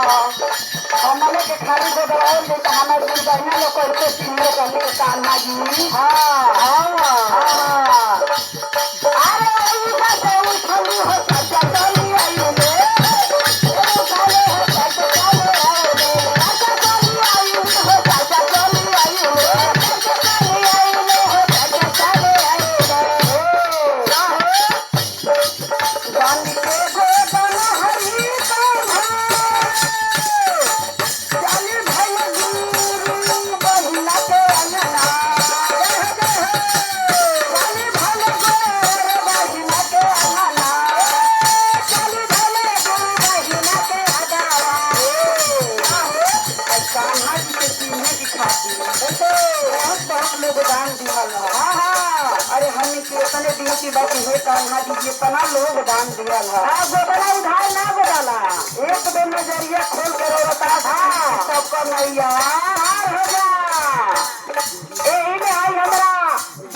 हमने के खाली गोदवाओ ले हमारे बुढ़िया लोग करते सिंह करने के कान्हा जी हाँ हाँ अरे ऐसा से उठली हो चाचा चली आई ले चले हो चाचा चले आई ले चाचा चली आई हो चाचा चली आई ले चाचा चली आई ले हो चाचा चले आई ले जान के गोदन हरी अरे हमने कितने दिन की बात है कान्हा जी जितना लोग दान दिया गोदला उधार ना गोदला एक दिन नजरिया खोल कर बता था सबका नैया हो जा यही में आई हमारा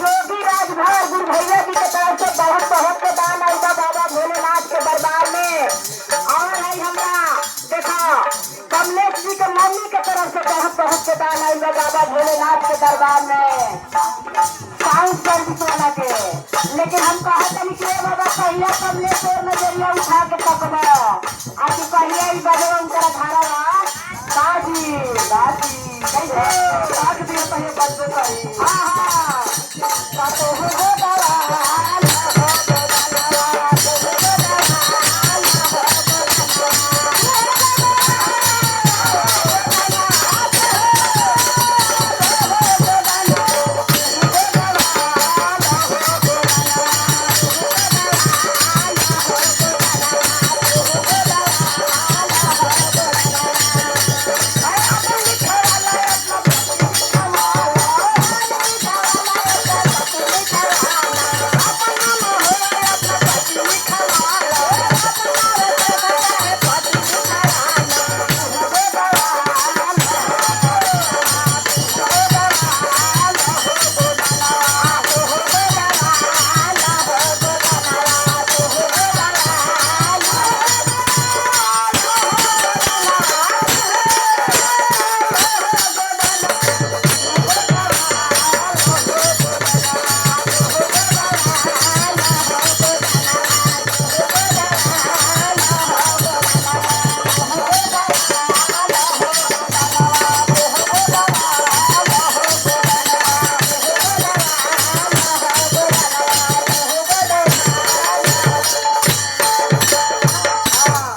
जोगी राजभर गुरु भैया जी के तरफ से बहुत बहुत के दान आएगा बाबा भोलेनाथ के दरबार में और आई हमारा देखा कमलेश जी के मम्मी के तरफ से बहुत बहुत के दान आएगा बाबा भोलेनाथ के दरबार में साउंड सर्विस वाला के लेकिन हम कहते नहीं कि बाबा कहिया कमलेश और नजरिया उठा के तकबो आज कहिया ही बजे उनका धारा दादी दादी कैसे काट दिया पहले बच्चों का हाँ हाँ तो हो